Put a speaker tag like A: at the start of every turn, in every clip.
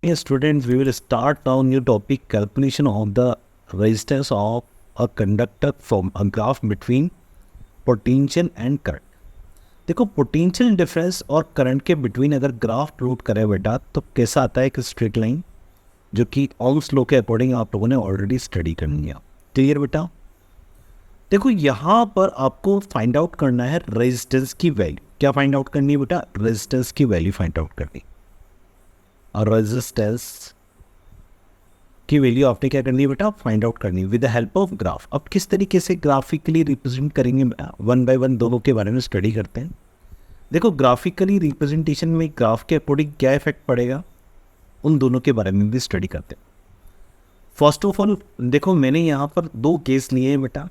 A: Yes, students, we will start now new topic calculation of the resistance of a conductor from a graph between potential and current. देखो potential difference और current के between अगर graph plot करें बेटा तो कैसा आता है एक स्ट्रेट लाइन जो कि ओम्स लॉ के अकॉर्डिंग आप लोगों ने ऑलरेडी स्टडी कर लिया। क्लियर बेटा? देखो यहाँ पर आपको फाइंड आउट करना है रेजिस्टेंस की वैल्यू। क्या फाइंड आउट करनी है बेटा? रेजिस्टेंस की वैल्यू फाइंड आउट करनी। और रेजिस्टेंस की वैल्यू आपने क्या करनी है बेटा? फाइंड आउट करनी with the help of graph. अब किस तरीके से ग्राफिकली रिप्रेजेंट करेंगे वन बाय वन दोनों के बारे में स्टडी करते हैं। देखो ग्राफिकली रिप्रेजेंटेशन में ग्राफ के अकॉर्डिंग क्या इफेक्ट पड़ेगा उन दोनों के बारे में भी स्टडी करते हैं। फर्स्ट ऑफ ऑल देखो मैंने यहाँ पर दो केस लिए हैं बेटा।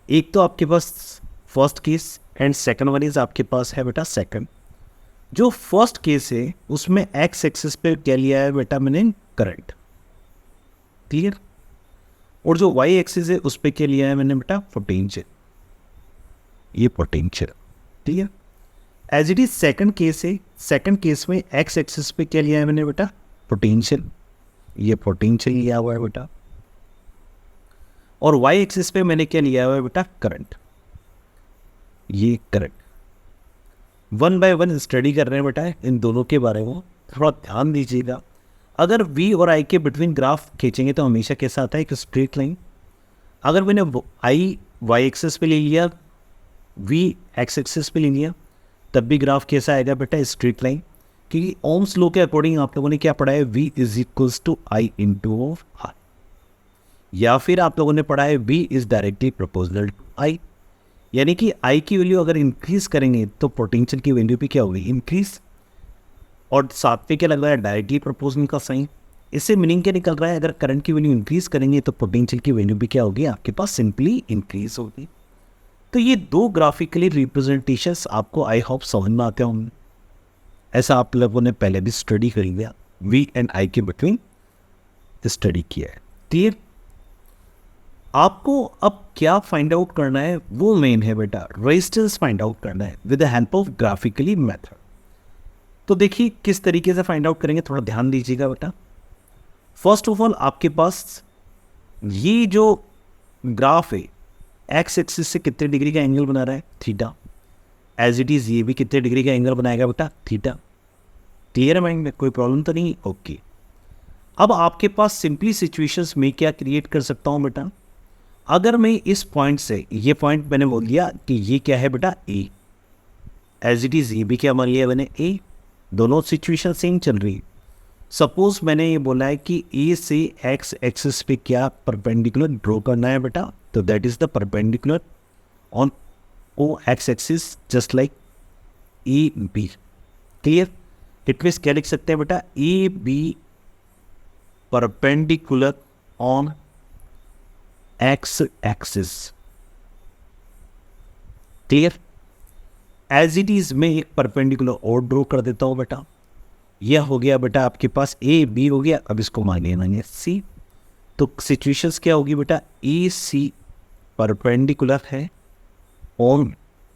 A: एक तो आपके पास first case and second one is आपके पास है बेटा सेकंड। जो फर्स्ट केस है उसमें एक्स एक्सिस पे क्या लिया है बेटा मैंने? करंट। क्लियर? और जो वाई एक्सिस है उस पर क्या लिया है मैंने बेटा? पोटेंशियल। ये potential. Clear? As it is second case है। सेकंड केस में एक्स एक्सिस पे क्या लिया है मैंने बेटा? पोटेंशियल। ये पोटेंशियल लिया हुआ है बेटा। और वाई एक्सिस पे मैंने क्या लिया हुआ है बेटा? करंट। ये current. One by one study कर रहे हैं बेटा इन दोनों के बारे में, थोड़ा ध्यान दीजिएगा। अगर v और i के बिटवीन ग्राफ खींचेंगे तो हमेशा कैसा आता है? एक स्ट्रेट लाइन। अगर मैंने i y एक्सिस पे ले लिया, v x एक्सिस पे ले लिया, तब भी ग्राफ कैसा आएगा बेटा? Straight line. क्योंकि ओम्स लॉ के अकॉर्डिंग आप लोगों ने क्या पढ़ा है? v is equals to I into r। या फिर आप लोगों ने पढ़ा है v is directly proportional to i। यानी कि i की वैल्यू अगर इंक्रीज करेंगे तो पोटेंशियल की वैल्यू भी क्या होगी? इंक्रीज। और साथ पे क्या लग रहा है? डायरेक्टली प्रोपोर्शनल का साइन। इससे मीनिंग क्या निकल रहा है? अगर करंट की वैल्यू इंक्रीज करेंगे तो पोटेंशियल की वैल्यू भी क्या होगी? आपके पास सिंपली इंक्रीज होगी। तो ये दो ग्राफिकली रिप्रेजेंटेशंस आपको आई होप समझ में आते होंगे। ऐसा आप लोगों ने पहले भी स्टडी कर लिया, वी एंड आई के बिटवीन स्टडी किया है। क्लियर? आपको अब क्या फाइंड आउट करना है वो मेन है बेटा, रेजिस्टेंस फाइंड आउट करना है with the help of graphically method. तो देखिए किस तरीके से फाइंड आउट करेंगे, थोड़ा ध्यान दीजिएगा बेटा। फर्स्ट ऑफ ऑल आपके पास ये जो ग्राफ है एक्स एक्सिस से कितने डिग्री का एंगल बना रहा है? थीटा। एज इट इज ये भी कितने डिग्री का एंगल बनाएगा बेटा? थीटा। क्लियर है माइंड में? कोई प्रॉब्लम तो नहीं? ओके। अब आपके पास सिंपली सिचुएशंस में क्या क्रिएट कर सकता हूं बेटा? अगर मैं इस पॉइंट से, ये पॉइंट मैंने बोल दिया कि ये क्या है बेटा? ए। एज इट इज ये भी क्या मान लिया मैंने? ए। दोनों सिचुएशन सेम चल रही है। सपोज मैंने ये बोला है कि ए से एक्स एक्सिस पे क्या परपेंडिकुलर ड्रॉ करना है बेटा, तो that is the perpendicular on O X axis just like A B. Clear? It means क्या लिख सकते हैं बेटा? A B perpendicular on X axis. Clear? As it is मैं एक परपेंडिकुलर और ड्रॉ कर देता हूं बेटा। यह हो गया बेटा आपके पास ए बी हो गया। अब इसको मान लेना सी। तो सिचुएशंस क्या होगी बेटा? ए सी परपेंडिकुलर है ऑन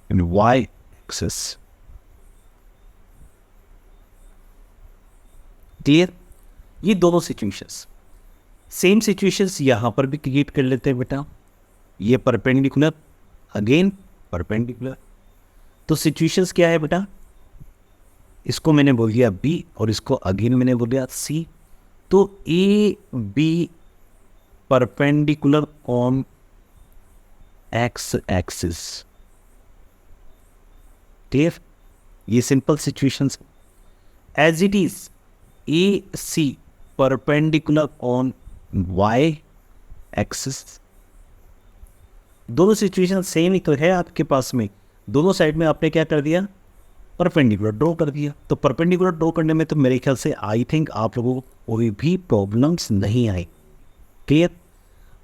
A: वाई एक्सिस। क्लियर? ये दोनों सिचुएशंस सेम सिचुएशंस यहां पर भी क्रिएट कर लेते हैं बेटा। ये परपेंडिकुलर अगेन परपेंडिकुलर। तो सिचुएशंस क्या है बेटा? इसको मैंने बोल दिया बी और इसको अगेन मैंने बोल दिया सी। तो A B perpendicular on X axis. Clear? ये simple situations. As it is A C perpendicular on Y axis. दोनों सिचुएशन सेम ही तो है आपके पास में। दोनों साइड में आपने क्या कर दिया? परपेंडिकुलर ड्रॉ कर दिया। तो परपेंडिकुलर ड्रॉ करने में तो मेरे ख्याल से आई थिंक आप लोगों को कोई भी प्रॉब्लम्स नहीं आई। क्लियर?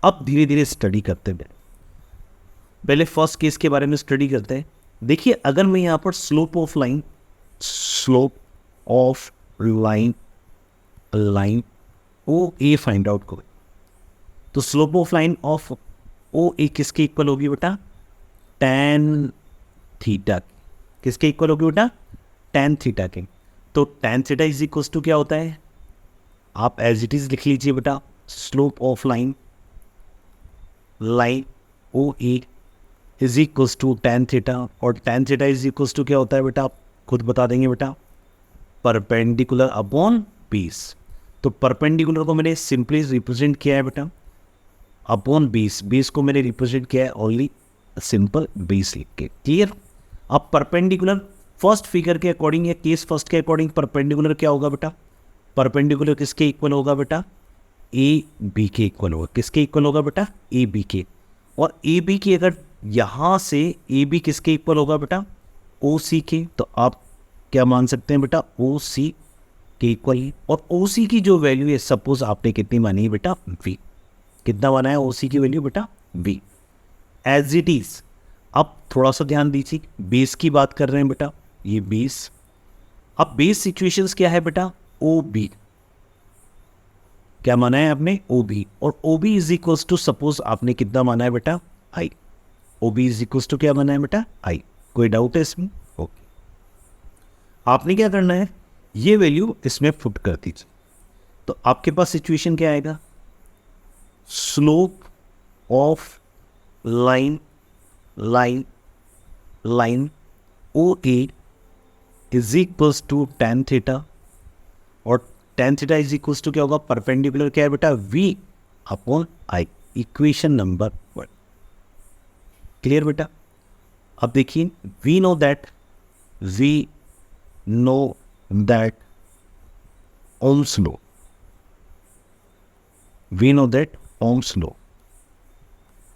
A: अब धीरे धीरे स्टडी करते हैं। पहले फर्स्ट केस के बारे में स्टडी करते हैं। देखिए अगर मैं यहाँ पर slope of line O A find out करो, तो slope of line of O A किसके इक्वल होगी बेटा? tan theta. किसके इक्वल होगी बेटा? tan थीटा के। तो tan theta is equal to क्या होता है? आप एज इट इज़ लिख लीजिए बेटा, slope of line O A is equals to tan theta, और tan theta is equals to क्या होता है बेटा, आप खुद बता देंगे बेटा, परपेंडिकुलर अपॉन बेस। तो परपेंडिकुलर को मैंने सिंपली रिप्रेजेंट किया है बेटा अपॉन बेस, बेस को मैंने रिप्रेजेंट किया है ओनली सिंपल बेस लिख के। क्लियर? अब परपेंडिकुलर फर्स्ट फिगर के अकॉर्डिंग या केस फर्स्ट के अकॉर्डिंग परपेंडिकुलर क्या होगा बेटा, परपेंडिकुलर किसके इक्वल होगा बेटा, ए बी के इक्वल होगा। किसके इक्वल होगा बेटा, ए बी के। और ए बी की अगर यहाँ से ए बी किसके इक्वल होगा बेटा, ओ सी के। तो आप क्या मान सकते हैं बेटा, ओ सी के इक्वल है। और ओ सी की जो वैल्यू है, सपोज आपने कितनी मानी है बेटा, वी। कितना माना है ओ सी की वैल्यू बेटा, वी। As it is. अब थोड़ा सा ध्यान दीजिए, बेस की बात कर रहे हैं बेटा, ये बेस। अब बेस सिचुएशंस क्या है बेटा, ओ बी। क्या माना है आपने, ओ बी। और O B is equals to, suppose आपने कितना माना है बेटा, I. O B is equals to क्या माना है बेटा, आई। कोई डाउट है इसमें? ओके। आपने क्या करना है, ये वैल्यू इसमें पुट कर दीजिए। तो आपके पास सिचुएशन क्या आएगा, slope of line O A is equals to tan theta, और tan theta is equals to क्या होगा, परपेंडिकुलर क्या है बेटा, v upon I. Equation number 1। Clear बेटा? अब देखिए, we know that Ohm's law, we know that Ohm's law.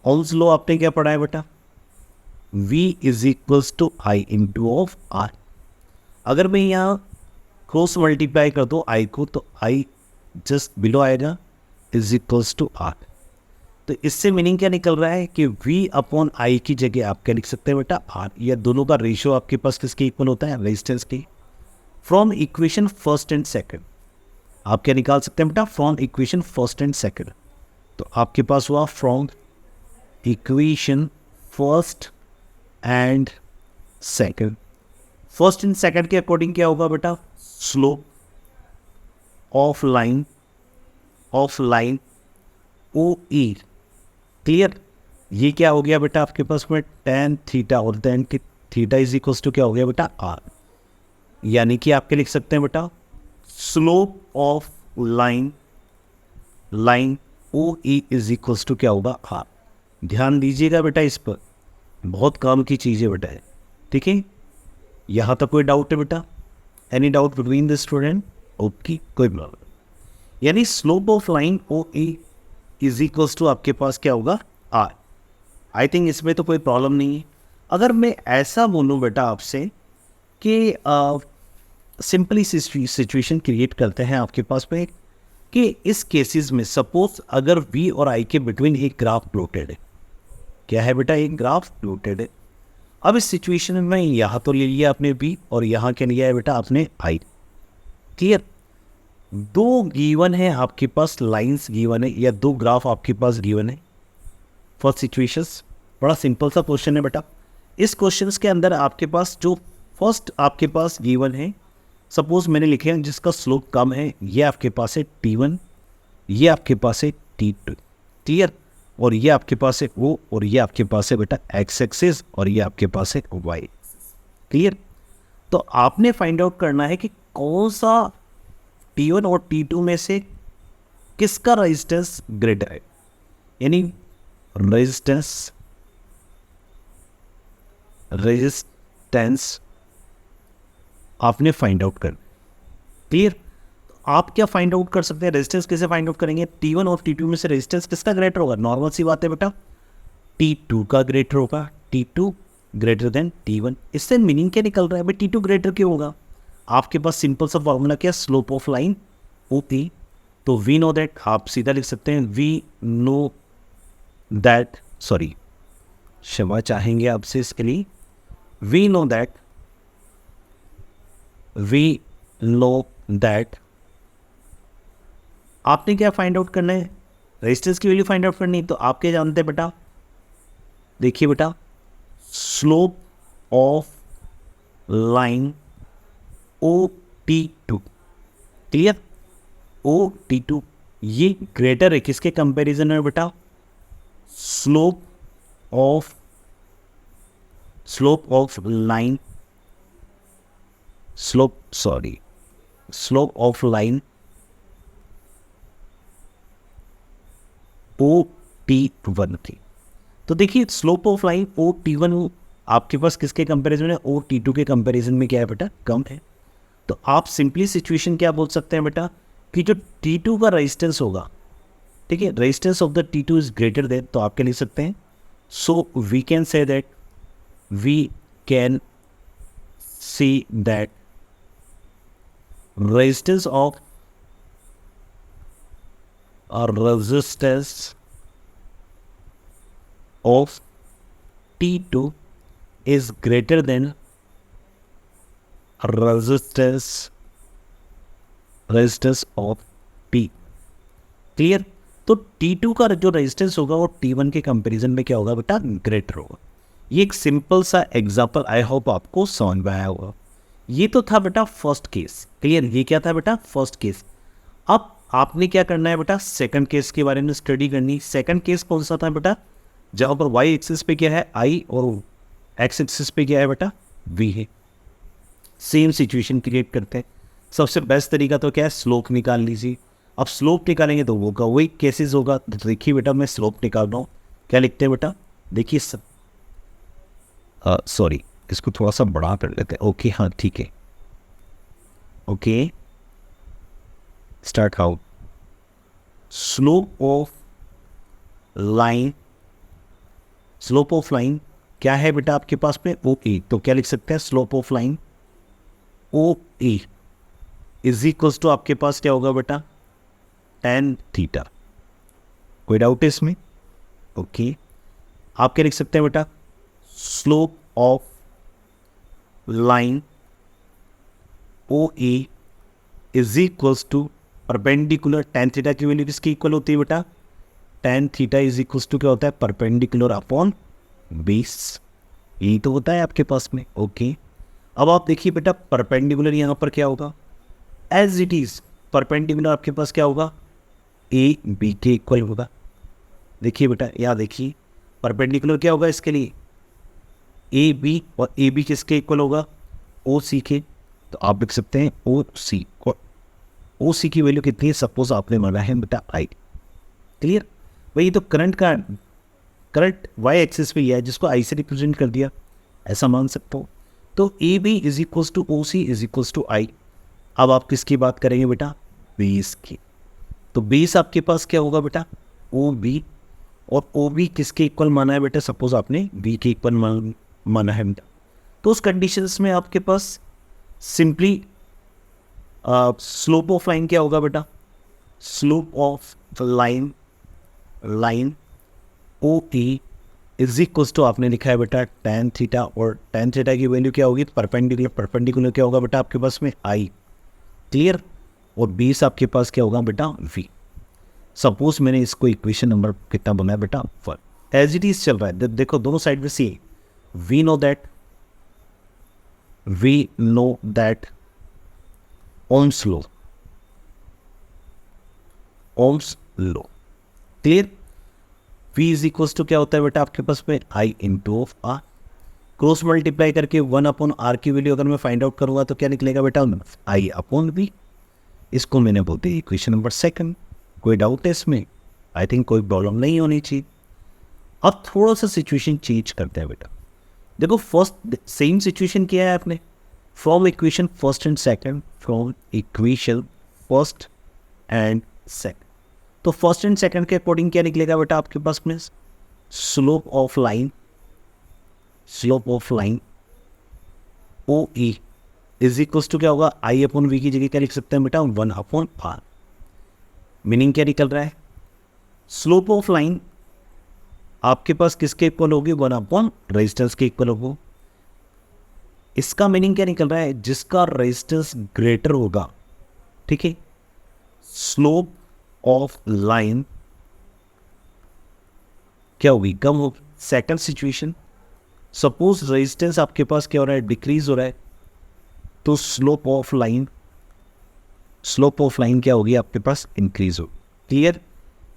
A: Ohm's law आपने क्या पढ़ा है बेटा, v is equals to I into of R. अगर मैं यहाँ क्रॉस मल्टीप्लाई कर दो आई को, तो आई जस्ट बिलो आएगा, इज इक्वल्स टू आर। तो इससे मीनिंग क्या निकल रहा है कि v अपॉन आई की जगह आप क्या लिख सकते हैं बेटा, r। या दोनों का रेशियो आपके पास किसके इक्वल होता है, रेजिस्टेंस के। From equation first and second आप क्या निकाल सकते हैं बेटा, from equation first and second. तो आपके पास हुआ from equation first and second. First and second के अकॉर्डिंग क्या होगा बेटा, slope of line O E. Clear? ये क्या हो गया बेटा आपके पास में, tan थीटा, और tan theta is equals to क्या हो गया बेटा, r। यानी कि आप क्या लिख सकते हैं बेटा, slope of line O E is equals to क्या होगा, r। ध्यान दीजिएगा बेटा, इस पर बहुत काम की चीज़ें बेटा है। ठीक है? यहाँ तक कोई डाउट है बेटा, any doubt between the student? Okay, कोई प्रॉब्लम। यानी slope of line O E is equals to आपके पास क्या होगा, r। आई थिंक इसमें तो कोई प्रॉब्लम नहीं है। अगर मैं ऐसा बोलूँ बेटा आपसे कि सिंपली सिचुएशन क्रिएट करते हैं आपके पास में, कि इस केसेस में सपोज अगर v और i के बिटवीन एक ग्राफ प्लॉटेड है। क्या है बेटा, एक ग्राफ प्लॉटेड है। अब इस सिचुएशन में यहाँ तो ले लिया आपने v, और यहाँ क्या लिया है बेटा आपने i। क्लियर? दो गिवन है आपके पास, लाइंस गिवन है, या दो ग्राफ आपके पास गिवन है। फर्स्ट सिचुएशंस बड़ा सिंपल सा क्वेश्चन है बेटा। इस क्वेश्चंस के अंदर आपके पास जो फर्स्ट आपके पास गिवन है, सपोज मैंने लिखे हैं जिसका स्लोप कम है, ये आपके पास है t1, ये आपके पास है t2। क्लियर? और ये आपके पास है o, और ये आपके पास है बेटा x एक्सिस, और ये आपके पास है y। क्लियर? तो आपने फाइंड आउट करना है कि कौन सा t1 और t2 में से किसका रेजिस्टेंस ग्रेटर है। यानी रेजिस्टेंस आपने फाइंड आउट कर। क्लियर? आप क्या फाइंड आउट कर सकते हैं, रेजिस्टेंस कैसे फाइंड आउट करेंगे, t1 और t2 में से रेजिस्टेंस किसका ग्रेटर होगा। नॉर्मल सी बात है बेटा, t2 का ग्रेटर होगा, t2 ग्रेटर देन t1। इससे मीनिंग क्या निकल रहा है भाई, t2 ग्रेटर क्यों होगा। आपके पास सिंपल सा फॉर्मूला क्या, स्लोप ऑफ लाइन OP। तो वी नो दैट, आप सीधा लिख सकते हैं वी नो दैट, सॉरी क्षमा चाहेंगे आपसे इसके लिए, वी नो दैट आपने क्या फाइंड आउट करना है, रेजिस्टेंस की वैल्यू फाइंड आउट करनी है। तो आप क्या जानते हैं बेटा, देखिए बेटा, slope of line OT2। Clear? O T2 ये ग्रेटर है किसके कंपैरिजन में बेटा? Slope of line, slope of line O T1 थी। तो देखिए slope of line O T1 आपके पास किसके कंपैरिजन में? O T2 के कंपैरिजन में क्या है बेटा? कम है। तो आप सिंपली सिचुएशन क्या बोल सकते हैं बेटा कि जो T2 का रेजिस्टेंस होगा, ठीक है, resistance of the T2 is greater than, तो आप क्या लिख सकते हैं? So we can say that resistance of T2 is greater than resistance of T। क्लियर? तो T2 का जो रेजिस्टेंस होगा वो T1 के कंपैरिजन में क्या होगा बेटा? ग्रेटर होगा। ये एक सिंपल सा एग्जांपल, आई होप आपको समझ में आया होगा। ये तो था बेटा फर्स्ट केस। क्लियर? ये क्या था बेटा? First case. अब आपने क्या करना है बेटा? सेकंड केस के बारे में स्टडी करनी। सेकंड केस कौन सा था बेटा? जहां पर वाई एक्सिस पे क्या है? आई, और एक्स एक्सिस पे क्या है बेटा? वी है। सेम सिचुएशन क्रिएट करते हैं। सबसे बेस्ट तरीका तो क्या है? स्लोप निकाल लीजिए। अब स्लोप निकालेंगे तो वो वही केसेस होगा। देखिए बेटा मैं स्लोप निकाल रहा हूँ। क्या लिखते हैं बेटा? देखिए सॉरी, इसको थोड़ा सा बड़ा कर लेते हैं। ओके, हाँ ठीक है। Okay, start out. Slope of line क्या है बेटा आपके पास में? ओ ए। तो क्या लिख सकते हैं? Slope of line O A is equals to आपके पास क्या होगा बेटा? tan theta. कोई डाउट है इसमें? ओके, आप क्या लिख सकते हैं बेटा? Slope of line O A is equals to perpendicular tan theta की वैल्यू किसकी इक्वल होती है बेटा? tan theta is equals to क्या होता है? Perpendicular upon base. यही तो होता है आपके पास में। ओके, अब आप देखिए बेटा परपेंडिकुलर यहाँ पर क्या होगा? एज इट इज परपेंडिकुलर आपके पास क्या होगा? ए बी के इक्वल होगा। देखिए बेटा, यहाँ देखिए परपेंडिकुलर क्या होगा इसके लिए? ए बी, और ए बी किसके इक्वल होगा? ओ सी के। तो आप लिख सकते हैं ओ सी, और ओ सी की वैल्यू कितनी है? सपोज आपने माना है बेटा आई। क्लियर? वही तो करंट वाई एक्सिस पे ही है, जिसको आई से रिप्रेजेंट कर दिया, ऐसा मान सकते हो। तो A B is equals to O C is equals to I. अब आप किसकी बात करेंगे बेटा? बेस की। तो बेस आपके पास क्या होगा बेटा? ओ बी, और ओ बी किसके इक्वल माना है बेटा? सपोज आपने बी के इक्वल माना है बेटा। तो उस कंडीशंस में आपके पास सिंपली स्लोप ऑफ लाइन क्या होगा बेटा? Slope of line O A is equals to आपने लिखा है बेटा tan थीटा, और tan थीटा की वैल्यू क्या होगी? परपेंडिकुलर क्या होगा बेटा आपके पास में? आई। क्लियर? और बेस आपके पास क्या होगा बेटा? वी। सपोज मैंने इसको इक्वेशन नंबर कितना बनाया बेटा? 1। एज इट इज चल रहा है। देखो दोनों साइड में see. We know that Ohm's law. Clear? V is equals to क्या होता है बेटा आपके पास में? I into of R. Cross multiply करके 1 अपॉन आर की वैल्यू अगर मैं फाइंड आउट करूंगा तो क्या निकलेगा बेटा? आई अपॉन वी। इसको मैंने बोलते हैं इक्वेशन नंबर 2। कोई डाउट है इसमें? आई थिंक कोई प्रॉब्लम नहीं होनी चाहिए। अब थोड़ा सा सिचुएशन चेंज करते हैं बेटा। देखो फर्स्ट सेम सिचुएशन किया है आपने, from equation first and second. तो फर्स्ट एंड सेकंड के अकॉर्डिंग क्या निकलेगा बेटा आपके पास में? Slope of line O A is equals to क्या होगा? आई अपॉन वी की जगह क्या लिख सकते हैं बेटा? 1 अपॉन आर। मीनिंग क्या निकल रहा है? स्लोप ऑफ लाइन आपके पास किसके इक्वल होगी? 1 अपॉन रेजिस्टेंस के इक्वल होगा। इसका मीनिंग क्या निकल रहा है? जिसका रेजिस्टेंस ग्रेटर होगा, ठीक है, स्लोप ऑफ लाइन क्या होगी? कम होगी। सेकंड सिचुएशन, सपोज रेजिस्टेंस आपके पास क्या हो रहा है? डिक्रीज हो रहा है, तो slope of line slope of line क्या होगी आपके पास, इंक्रीज होगी। क्लियर,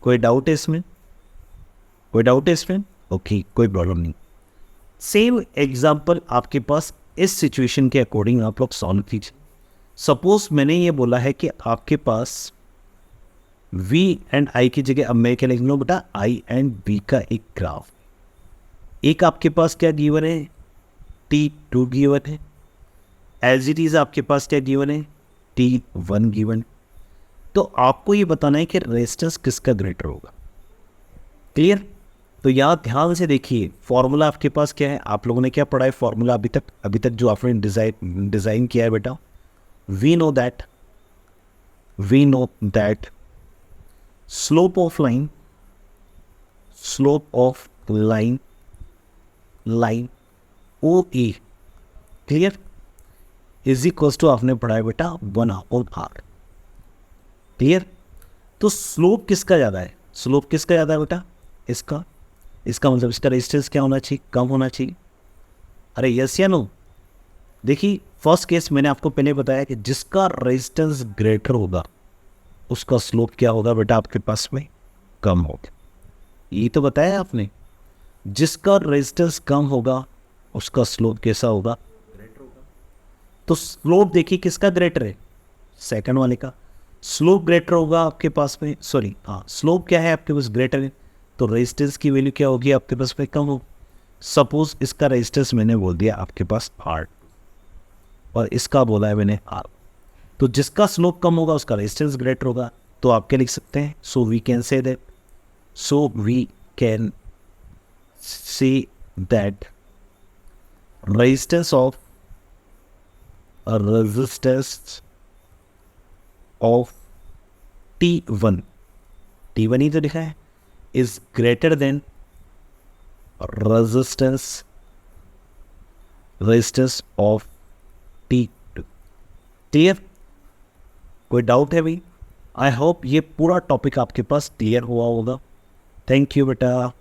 A: कोई डाउट है इसमें, कोई डाउट है इसमें? ओके, कोई प्रॉब्लम नहीं। सेम एग्जाम्पल आपके पास इस सिचुएशन के अकॉर्डिंग आप लोग सॉल्व कीजिए। सपोज मैंने ये बोला है कि आपके पास V एंड I की जगह अब मैं क्या लिख लूँ बेटा, I एंड B का एक ग्राफ। एक आपके पास क्या गिवन है, T2 गिवन है, एज इट इज आपके पास क्या गिवन है, T1 गिवन। तो आपको ये बताना है कि रेजिस्टेंस किसका ग्रेटर होगा। क्लियर? तो यहाँ ध्यान से देखिए, फॉर्मूला आपके पास क्या है, आप लोगों ने क्या पढ़ा है फॉर्मूला अभी तक जो आपने डिज़ाइन किया है बेटा। We know that slope of line O A, clear, is equals to आपने पढ़ा है बेटा 1/r। क्लियर? तो स्लोप किसका ज़्यादा है, स्लोप किसका ज़्यादा है बेटा, इसका मतलब इसका रेजिस्टेंस क्या होना चाहिए, कम होना चाहिए। अरे यस या नो? देखिए फर्स्ट केस मैंने आपको पहले बताया कि जिसका रेजिस्टेंस ग्रेटर होगा उसका स्लोप क्या होगा बेटा आपके पास में, कम होगा। ये तो बताया आपने, जिसका रेजिस्टेंस कम होगा उसका स्लोप कैसा होगा, ग्रेटर होगा। तो स्लोप देखिए किसका ग्रेटर है, सेकंड वाले का स्लोप ग्रेटर होगा आपके पास में, सॉरी हाँ, स्लोप क्या है आपके पास, ग्रेटर है, तो रेजिस्टेंस की वैल्यू क्या होगी आपके पास में, कम हो। सपोज इसका रेजिस्टेंस मैंने बोल दिया आपके पास R और इसका बोला है मैंने R, तो जिसका स्लोप कम होगा उसका रेजिस्टेंस ग्रेटर होगा। तो आप क्या लिख सकते हैं, so we can say that resistance of T1 ही तो लिखा है, is greater than resistance of T2। Clear? कोई डाउट है भाई? आई होप ये पूरा टॉपिक आपके पास क्लियर हुआ होगा। थैंक यू बेटा।